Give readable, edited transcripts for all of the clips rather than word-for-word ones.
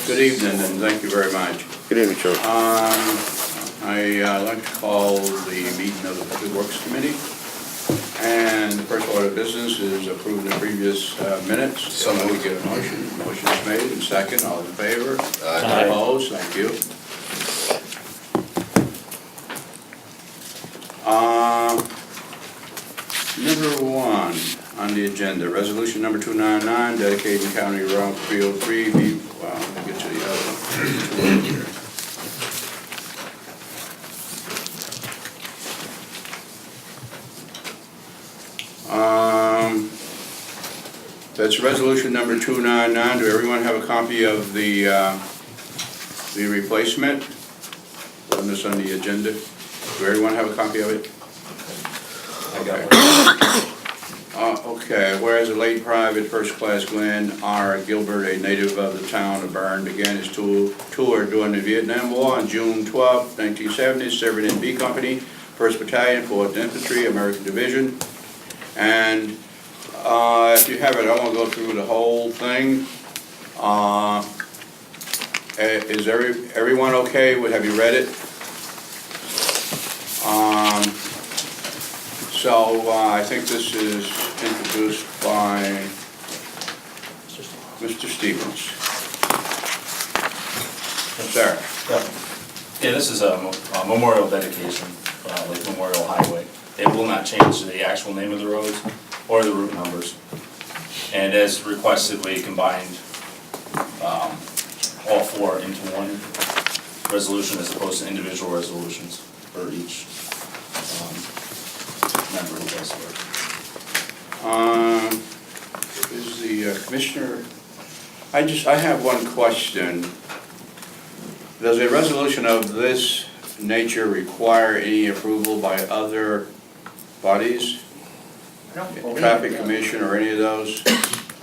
Good evening, and thank you very much. Good evening, Joe. I'd like to call the meeting of the Public Works Committee. And the first order of business is approve the previous minutes. So we get a motion. Motion is made and second. All in favor? Aye. Opposed? Thank you. Number one on the agenda, resolution number 299, dedicating County Route 303. Let me get to the other one. That's resolution number 299. Do everyone have a copy of the replacement? On this on the agenda. Do everyone have a copy of it? I got one. Okay, whereas the late private first class Glenn R. Gilbert, a native of the town of Bern, began his tour during the Vietnam War on June 12, 1970, serving in B Company, 1st Battalion, 4th Infantry, American Division. And if you have it, I won't go through the whole thing. Is everyone okay? Have you read it? So I think this is introduced by Mr. Stevens. Sir. Yeah, this is a memorial dedication, like Memorial Highway. It will not change the actual name of the roads or the route numbers. And as requested, we combined all four into one resolution as opposed to individual resolutions for each member who does work. Is the commissioner, I have one question. Does a resolution of this nature require any approval by other bodies? I don't believe it Traffic does. Commission or any of those?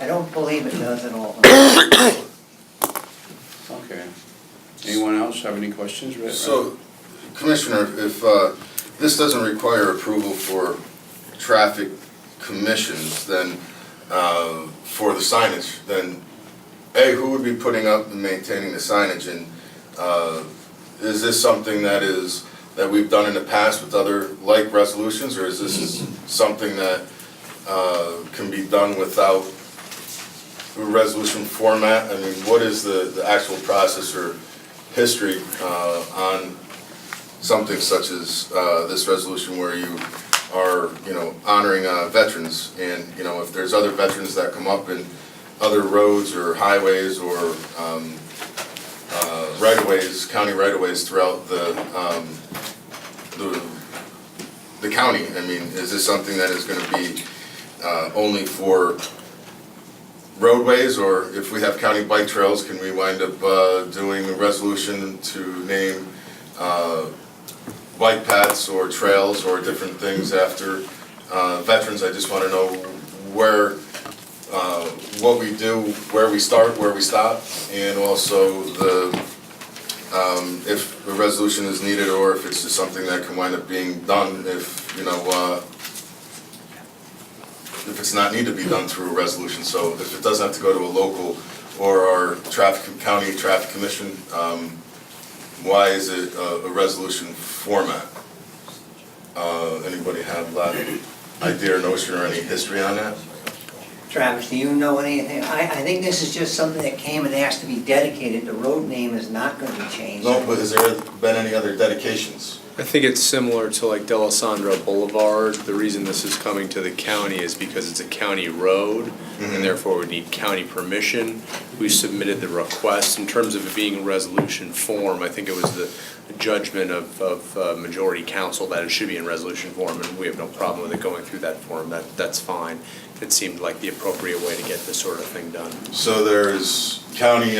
I don't believe it does at all. Okay. Anyone else have any questions? So, Commissioner, if this doesn't require approval for traffic commissions, then for the signage, then who would be putting up and maintaining the signage? And is this something that we've done in the past with other like resolutions, or is this something that can be done without a resolution format? I mean, what is the actual process or history on something such as this resolution, where you are, honoring veterans, and if there's other veterans that come up in other roads or highways or right-of-ways, county right-of-ways throughout the county? I mean, is this something that is going to be only for roadways, or if we have county bike trails, can we wind up doing a resolution to name bike paths or trails or different things after veterans? I just want to know what we do, where we start, where we stop, and also if a resolution is needed, or if it's just something that can wind up being done if it's not need to be done through a resolution. So if it doesn't have to go to a local or our county traffic commission, why is it a resolution format? Anybody have that idea or notion or any history on that? Travis, do you know anything? I think this is just something that came and asked to be dedicated. The road name is not going to be changed. No, but has there been any other dedications? I think it's similar to like D'Alessandro Boulevard. The reason this is coming to the county is because it's a county road, and therefore would need county permission. We submitted the request. In terms of it being resolution form, I think it was the judgment of majority council that it should be in resolution form, and we have no problem with it going through that form. That's fine. It seemed like the appropriate way to get this sort of thing done. So there's county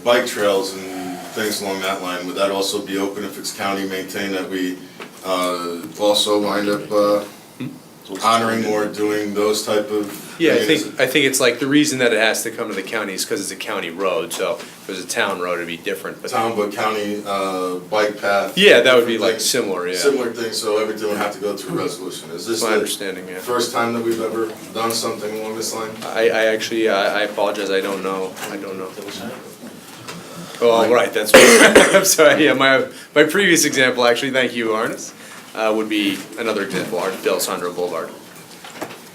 bike trails and things along that line. Would that also be open if it's county maintained, that we also wind up honoring or doing those type of Yeah, things? I think it's like the reason that it has to come to the county is because it's a county road. So if it was a town road, it'd be different. But Town, but county bike path. yeah, that would be like things. similar. Yeah, Similar things, so everything would have to go through resolution. Is this that's my the understanding. Yeah. first time that we've ever done something along this line? I actually I apologize. I don't know. Oh, right, that's, I'm sorry, yeah, my previous example, actually, thank you, Arnis, would be another example, D'Alessandro Boulevard.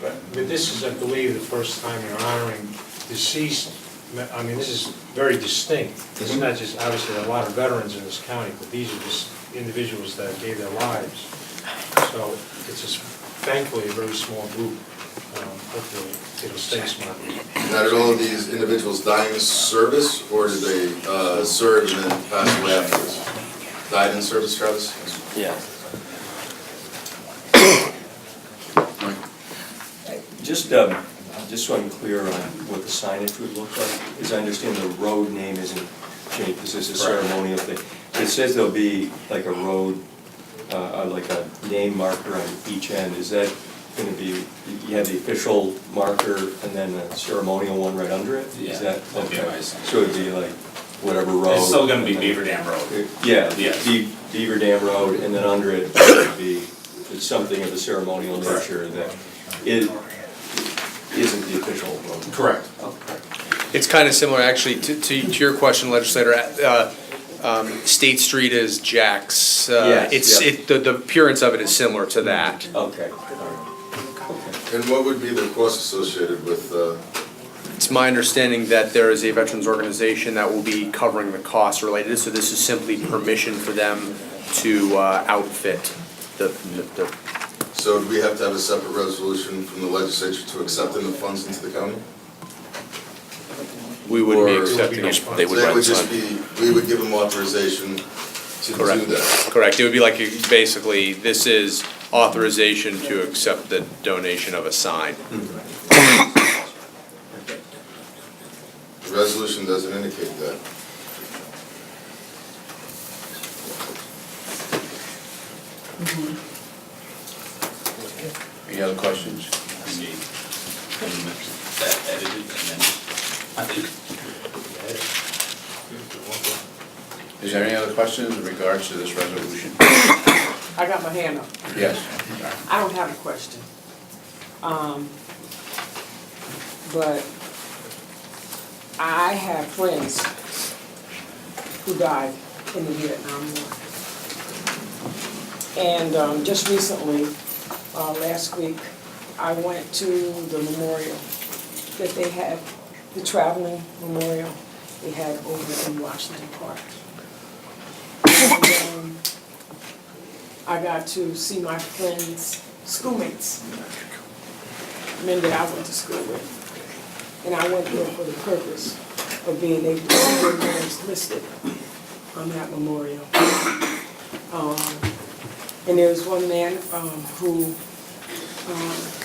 But this is, I believe, the first time you're honoring deceased, I mean, this is very distinct. It's not just, obviously, there are a lot of veterans in this county, but these are just individuals that gave their lives. So it's just, thankfully, a very small group. Hopefully, it'll stay small. Now, did all of these individuals die in service, or did they serve and then pass away afterwards? Died in service, Travis? Yeah. Just so I'm clear on what the signage would look like, as I understand, the road name isn't changed, because this is a ceremonial thing. It says there'll be like a road, like a name marker on each end. Is that gonna be, you have the official marker and then a ceremonial one right under it? Yeah, Is that, that'd be okay. nice. So it'd be like whatever road? It's still gonna be Beaver Dam Road. Yeah, Yes. Beaver Dam Road, and then under it would be something of a ceremonial nature that isn't the official road. Correct. It's kind of similar, actually, to your question, legislator. State Street is Jack's. Yes, It's the appearance of it is similar to that. Okay, all right. And what would be the cost associated with, It's my understanding that there is a veterans organization that will be covering the costs related. So this is simply permission for them to outfit the. so do we have to have a separate resolution from the legislature to accepting the funds into the county? We would be Or- accepting it. They would That rent would just some. be, we would give them authorization to do Correct. that. Correct. It would be like, basically, this is authorization to accept the donation of a sign. The resolution doesn't indicate that. Any other questions? That edited and then, I think. Is there any other questions in regards to this resolution? I got my hand up. Yes. I don't have a question. But I have friends who died in the Vietnam War. And just recently, last week, I went to the memorial that they had, the traveling memorial they had over in Washington Park. And I got to see my friends' schoolmates, men that I went to school with. And I went there for the purpose of being able to see their names listed on that memorial. And there was one man who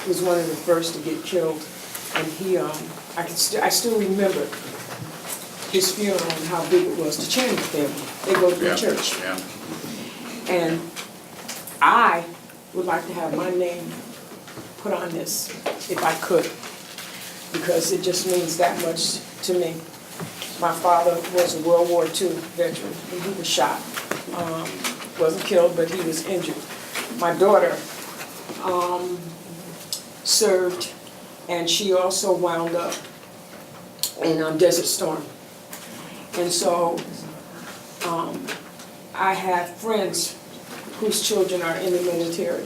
was one of the first to get killed, and he, I still remember his funeral and how big it was. The Chandler family, they go to the Yeah, church. yeah. And I would like to have my name put on this, if I could, because it just means that much to me. My father was a World War II veteran, and he was shot. Wasn't killed, but he was injured. My daughter served, and she also wound up in Desert Storm. And so I have friends whose children are in the military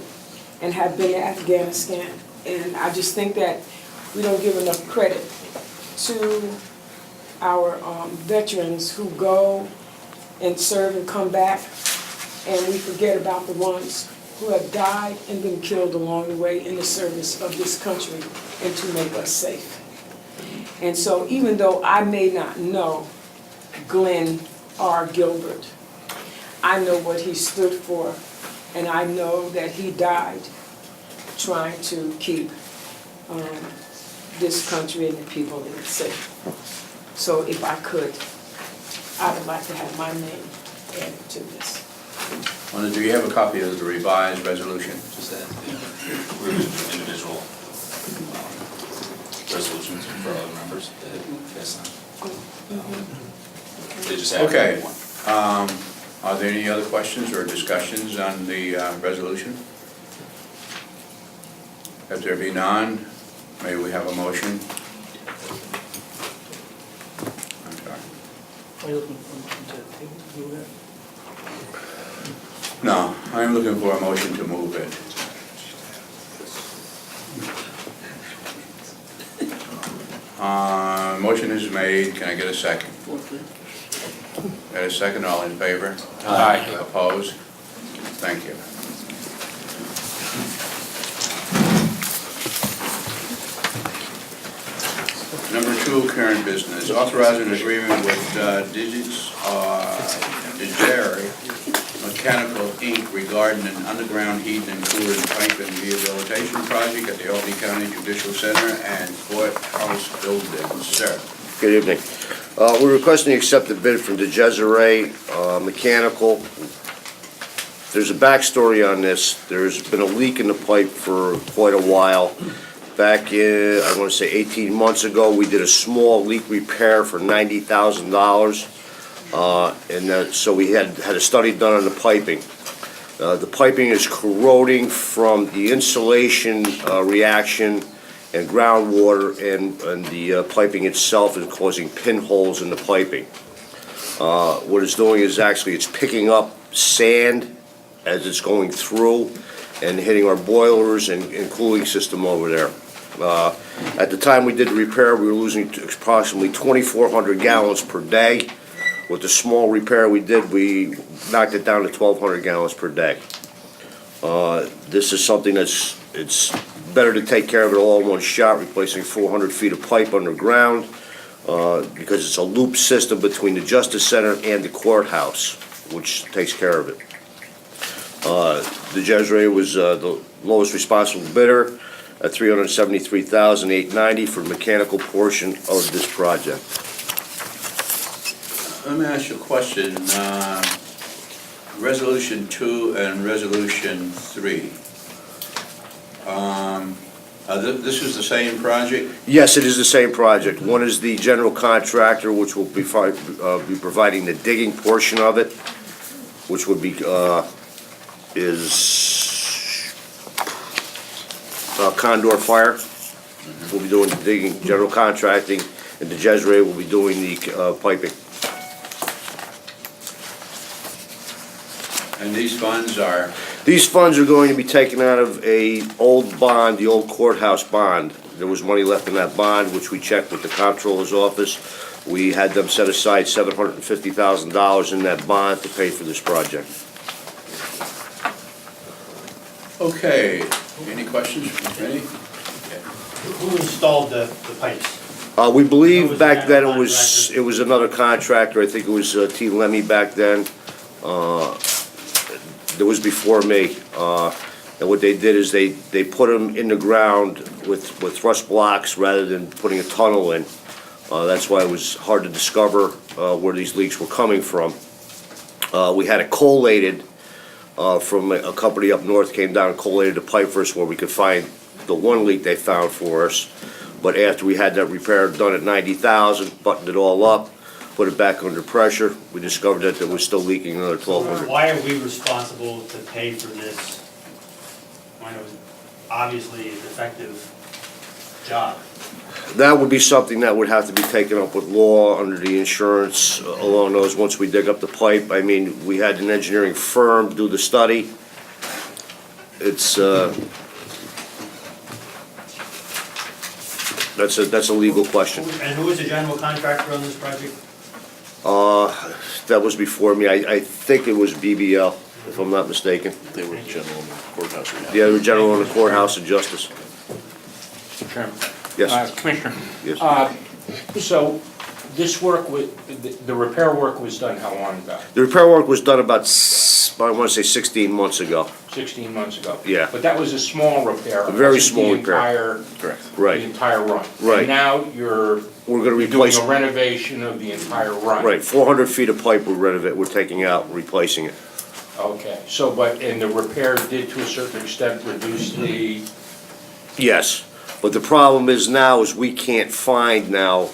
and have been to Afghanistan. And I just think that we don't give enough credit to our veterans who go and serve and come back, and we forget about the ones who have died and been killed along the way in the service of this country and to make us safe. And so even though I may not know Glenn R. Gilbert, I know what he stood for, and I know that he died trying to keep this country and the people in it safe. So if I could, I would like to have my name added to this. Wanda, do you have a copy of the revised resolution? Just that, we're individual resolutions for other members that they sign. They just have Okay. one. Are there any other questions or discussions on the resolution? If there be none, may we have a motion? I'm sorry. Are you looking for a motion to table, move it? No, I'm looking for a motion to move it. Motion is made, can I get a second? Got a second, all in favor? Aye. Opposed? Thank you. Number 2, current business, authorizing agreement with Digits DeJarry Mechanical Inc. regarding an underground heating and cooling pipe and rehabilitation project at the Albany County Judicial Center and courthouse buildings. Sir. Good evening. We're requesting to accept the bid from DeJarry Mechanical. There's a backstory on this. There's been a leak in the pipe for quite a while. Back in, I want to say 18 months ago, we did a small leak repair for $90,000. So we had a study done on the piping. The piping is corroding from the insulation reaction and groundwater, and the piping itself is causing pinholes in the piping. What it's doing is actually it's picking up sand as it's going through and hitting our boilers and cooling system over there. At the time we did the repair, we were losing approximately 2,400 gallons per day. With the small repair we did, we knocked it down to 1,200 gallons per day. This is something it's better to take care of it all in one shot, replacing 400 feet of pipe underground, because it's a loop system between the Justice Center and the courthouse, which takes care of it. DeJarry was the lowest responsible bidder at $373,890 for the mechanical portion of this project. Let me ask you a question. Resolution 2 and Resolution 3. This is the same project? Yes, it is the same project. One is the general contractor, which will be providing the digging portion of it, which would be, Condor Fire. Will be doing the digging, general contracting, and DeJarry will be doing the piping. And these funds are, These funds are going to be taken out of a old bond, the old courthouse bond. There was money left in that bond, which we checked with the comptroller's office. We had them set aside $750,000 in that bond to pay for this project. okay. Any questions from the committee? Who installed the pipes? We Who believe was back the then general it was another contractor. I think it was T. Lemmy back then. That was before me. And what they did is they put them in the ground with thrust blocks rather than putting a tunnel in. That's why it was hard to discover where these leaks were coming from. We had it collated from a company up north, came down and collated the pipe for us where we could find the one leak they found for us. But after we had that repair done at $90,000, buttoned it all up, put it back under pressure, we discovered that it was still leaking another 1,200. Why are we responsible to pay for this when it was obviously a defective job? That would be something that would have to be taken up with law under the insurance along those, once we dig up the pipe. I mean, we had an engineering firm do the study. It's, that's a legal question. And who was the general contractor on this project? That was before me. I think it was BBL, if I'm not mistaken. They were general in the courthouse. Yeah, they were general in the courthouse and justice. Mr. Chairman. Yes, Commissioner, yes. so this work, the repair work was done how long ago? The repair work was done about, I want to say 16 months ago. 16 months ago? Yeah. But that was a small repair. A very It wasn't small repair. Correct. Right. The entire run? Right. And now you're We're gonna doing replace, a renovation of the entire run? right, 400 feet of pipe we're taking out, and replacing it. Okay, so, and the repair did to a certain extent reduce the, Yes, but the problem is now is we can't find now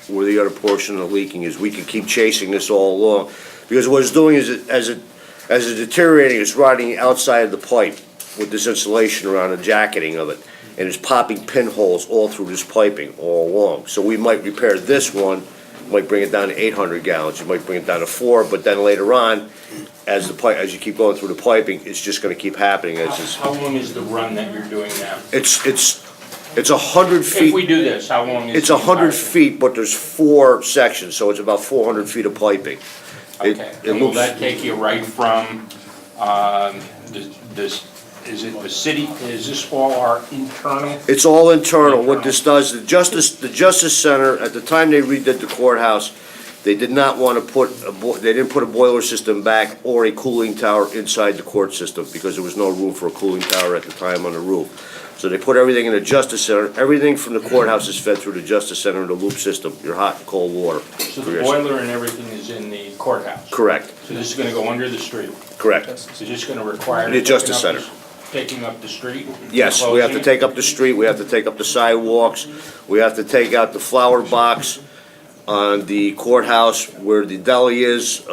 where the other portion of the leaking is. We can keep chasing this all along, because what it's doing is, as it's deteriorating, it's rotting outside of the pipe with this insulation around the jacketing of it, and it's popping pinholes all through this piping all along. So we might repair this one might bring it down to 800 gallons, you might bring it down to 4, but then later on, as you keep going through the piping, it's just gonna keep happening, How long is the run that you're doing now? it's 100 feet. If we do this, how long is? It's the 100 entire thing? feet, but there's 4 sections, so it's about 400 feet of piping. It- Okay, it and will looks- that take you right from, this, is it the city, is this all our internal? It's all internal. What this does, the Justice Center, at the time they redid the courthouse, they did not want to put, they didn't put a boiler system back or a cooling tower inside the court system because there was no room for a cooling tower at the time on the roof. So they put everything in the Justice Center. Everything from the courthouse is fed through the Justice Center in the loop system, your hot and cold water. So the boiler and everything is in the courthouse? Correct, So this is gonna go under the street? correct. Is this gonna require? The Justice taking up Center. Taking up the street? Yes, we have to Closing it? take up the street, we have to take up the sidewalks, we have to take out the flower box on the courthouse where the deli is.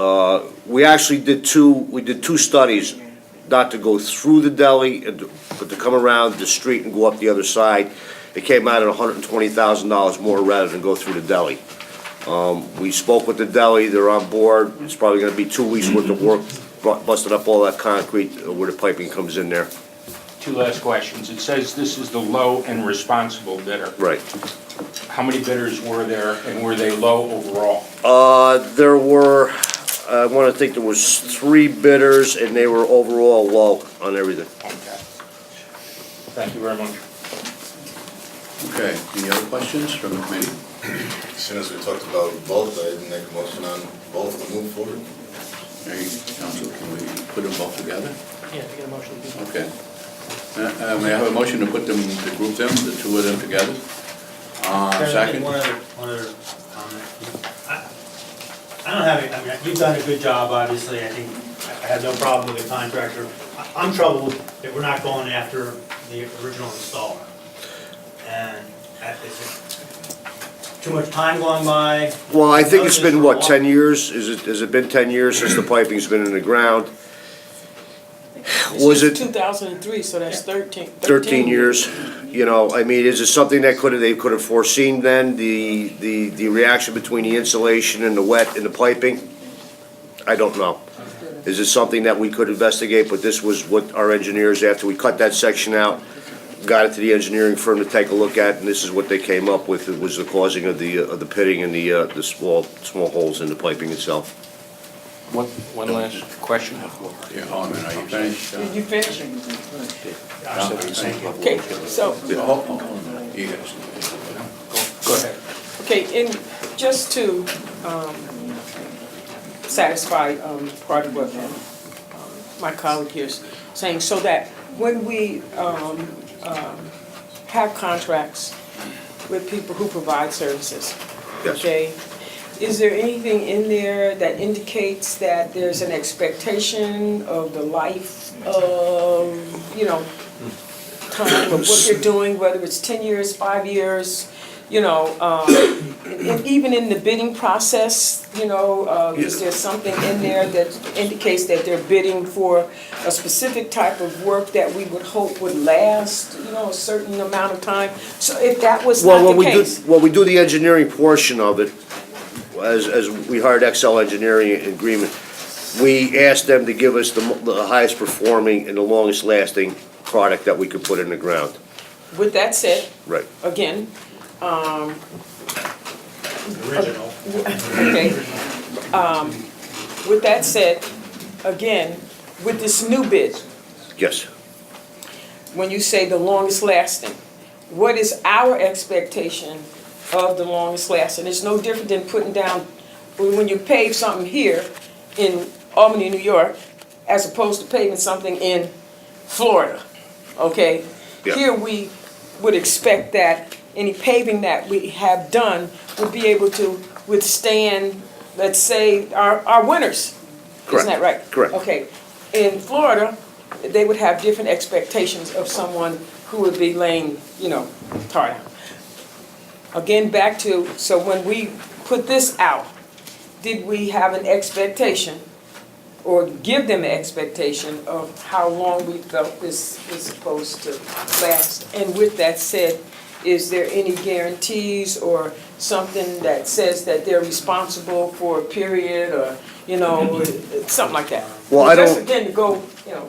We actually did two studies, not to go through the deli, but to come around the street and go up the other side. It came out at $120,000 more rather than go through the deli. We spoke with the deli, they're on board, it's probably gonna be 2 weeks worth of work, busting up all that concrete where the piping comes in there. Two last questions. It says this is the low and responsible bidder. Right. How many bidders were there, and were they low overall? There were, I wanna think there was 3 bidders, and they were overall low on everything. Okay. Thank you very much. Okay, any other questions from the committee? As soon as we talked about both, I'd make a motion on both to move forward. Hey, council, can we put them both together? Yeah, get a motion. Okay. May I have a motion to put them, to group them, the 2 of them together? Second? One other comment. I don't have, I mean, you've done a good job, obviously, I think, I have no problem with the contractor. I'm troubled that we're not going after the original installer. And is it too much time going by? Well, I think it's been, what, 10 years? Has it been 10 years since the piping's been in the ground? Was it 2003, so that's 13. 13 years? You know, I mean, is it something that they could have foreseen then, the reaction between the insulation and the wet and the piping? I don't know. Is it something that we could investigate, but this was what our engineers, after we cut that section out, got it to the engineering firm to take a look at, and this is what they came up with. It was the causing of the pitting and the small holes in the piping itself. One last question. Yeah, hold on a minute, are you finished? Did you finish? Thank you. Okay, so, Hold on. You guys. Go ahead. okay, and just to satisfy part of what my colleague here is saying, so that when we have contracts with people who provide services, Yes. okay, is there anything in there that indicates that there's an expectation of the life of, time of what they're doing, whether it's 10 years, 5 years, and even in the bidding process, is there something in there that indicates that they're bidding for a specific type of work that we would hope would last, a certain amount of time? So if that was not the case. Well, we do the engineering portion of it, as we hired XL Engineering Agreement, we asked them to give us the highest performing and the longest lasting product that we could put in the ground. With that said, Right. again, Original. okay, with that said, again, with this new bid, Yes. when you say the longest lasting, what is our expectation of the longest lasting? It's no different than putting down, when you pave something here in Albany, New York, as opposed to paving something in Florida, okay? Yeah. Here we would expect that any paving that we have done would be able to withstand, let's say, our winters. Correct. Isn't that right? Correct. Okay. In Florida, they would have different expectations of someone who would be laying, tar down. Again, back to, so when we put this out, did we have an expectation or give them an expectation of how long we felt this is supposed to last? And with that said, is there any guarantees or something that says that they're responsible for a period or, you know, something like that? Well, I Just don't- again to go, you know,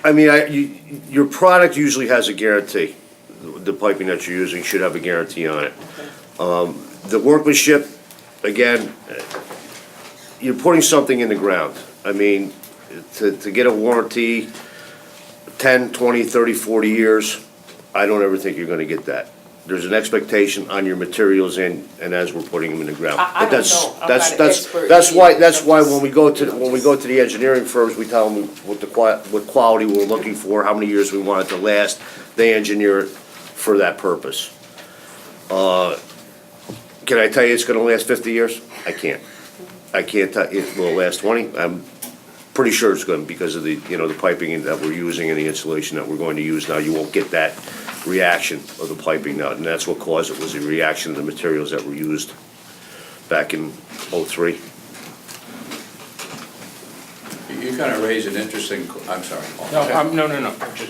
I mean, your product usually has a guarantee. The piping that you're using should have a guarantee on it. The workmanship, again, you're putting something in the ground. I mean, to get a warranty, 10, 20, 30, 40 years, I don't ever think you're gonna get that. There's an expectation on your materials and as we're putting them in the ground. I But don't that's- know. I'm that's- not an that's- expert That's in why, it. that's why I'm when we go to the engineering firms, we tell them what quality we're looking for, how many years we want it to last. They engineer it for that purpose. Can I tell you it's gonna last 50 years? I can't. I can't tell, it will last 20, I'm pretty sure it's gonna, because of the, the piping that we're using and the insulation that we're going to use now, you won't get that reaction of the piping now, and that's what caused it, was the reaction of the materials that were used back in '03. You kind of raise an interesting, I'm sorry. No.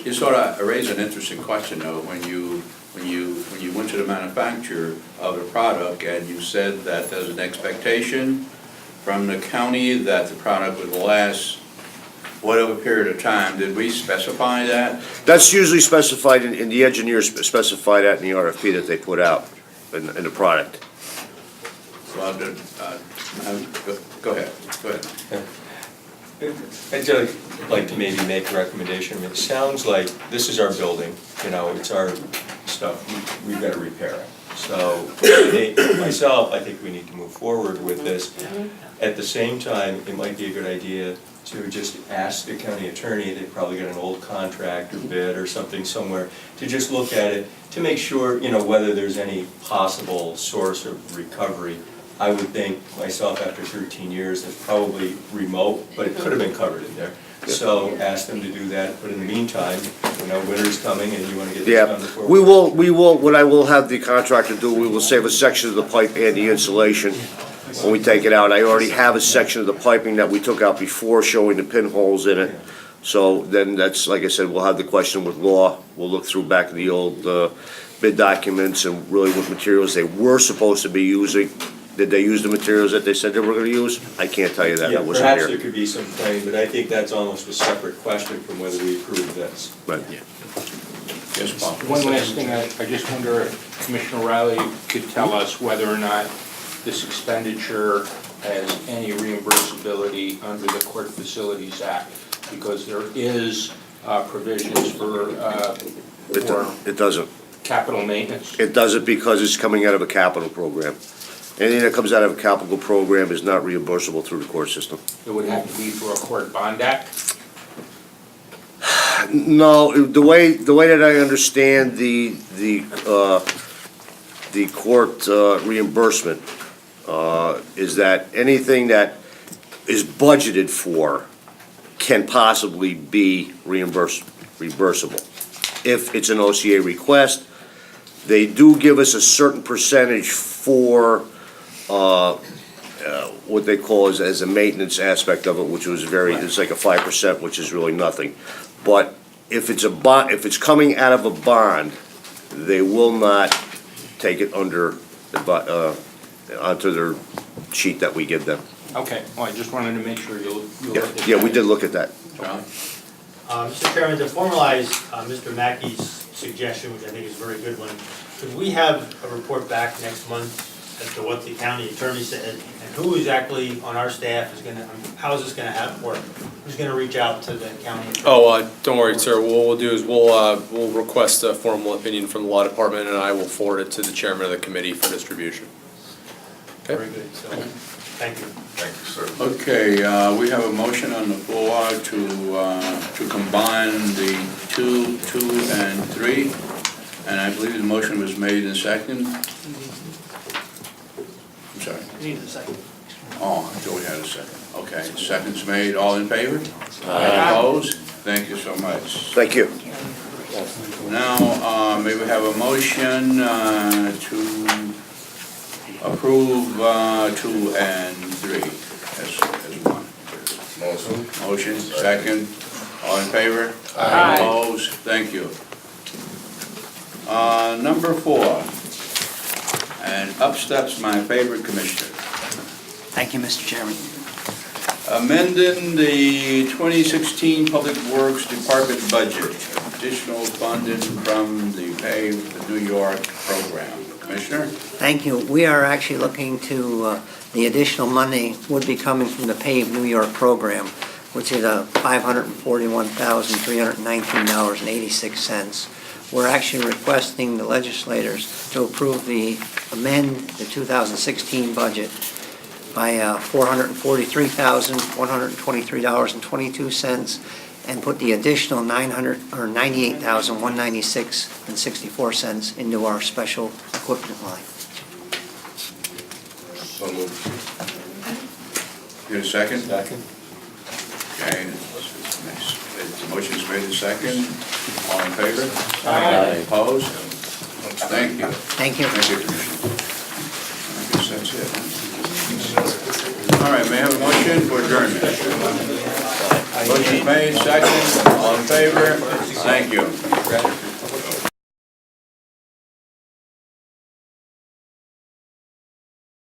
You sort of raise an interesting question, though, when you went to the manufacturer of the product and you said that there's an expectation from the county that the product would last whatever period of time. Did we specify that? That's usually specified, in the engineers specify that in the RFP that they put out in the product. Well, go ahead. I'd just like to maybe make a recommendation. I mean, it sounds like this is our building, it's our stuff, we've got to repair it. So, myself, I think we need to move forward with this. At the same time, it might be a good idea to just ask the county attorney, they've probably got an old contract or bid or something somewhere, to just look at it, to make sure, whether there's any possible source of recovery. I would think myself, after 13 years, it's probably remote, but it could have been covered in there. So ask them to do that, but in the meantime, winter's coming and you want to get this Yeah, done before. we will, what I will have the contractor do, we will save a section of the pipe and the insulation when we take it out. I already have a section of the piping that we took out before showing the pinholes in it. So then that's, like I said, we'll have the question with law. We'll look through back the old bid documents and really what materials they were supposed to be using. Did they use the materials that they said they were gonna use? I can't tell you that, Yeah, I wasn't perhaps there here. could be some claim, but I think that's almost a separate question from whether we approve this. Right. Yes, Paul? One last thing, I just wonder if Commissioner Riley could tell us whether or not this expenditure has any reimbursability under the Court Facilities Act, because there is provisions for It doesn't. capital maintenance. It doesn't because it's coming out of a capital program. Anything that comes out of a capital program is not reimbursable through the court system. It would have to be through a court bond act. No, the way that I understand the court reimbursement is that anything that is budgeted for can possibly be reimbursable. If it's an OCA request, they do give us a certain percentage for what they call as a maintenance aspect of it, which was it's like a 5%, which is really nothing. But if it's if it's coming out of a bond, they will not take it under onto their sheet that we give them. Okay, well, I just wanted to make sure you'll look at that. Yeah, we did look at that. John? Mr. Chairman, to formalize Mr. Mackey's suggestion, which I think is a very good one, could we have a report back next month as to what the county attorney said, and who exactly on our staff is gonna, how is this gonna work? Who's gonna reach out to the county attorney? Oh, don't worry, sir. What we'll do is we'll request a formal opinion from the law department, and I will forward it to the chairman of the committee for distribution. Okay? Very good, so, thank you. Thank you, sir. Okay, we have a motion on the floor to combine the 2, 2, and 3. And I believe the motion was made in second. I'm sorry. Need a second. Oh, I thought we had a second. Okay, second's made. All in favor? Aye. Opposed? Thank you so much. Thank you. Now, may we have a motion to approve 2 and 3 as one? Motion, second. All in favor? Aye. Opposed? Thank you. Number 4, and up steps my favorite commissioner. Thank you, Mr. Chairman. Amending the 2016 Public Works Department budget, additional funding from the Pave New York program. Commissioner? Thank you. We are actually looking to, the additional money would be coming from the Pave New York program, which is $541,319.86. We're actually requesting the legislators to approve amend the 2016 budget by $443,123.22 and put the additional $98,196.64 into our special equipment line. So moved. Get a second? Second. Okay, the motion's made in second. All in favor? Aye. Opposed? Thank you. Thank you. Thank you, Commissioner. I guess that's it. All right, may I have a motion for adjournment? Motion made, second. All in favor? Thank you.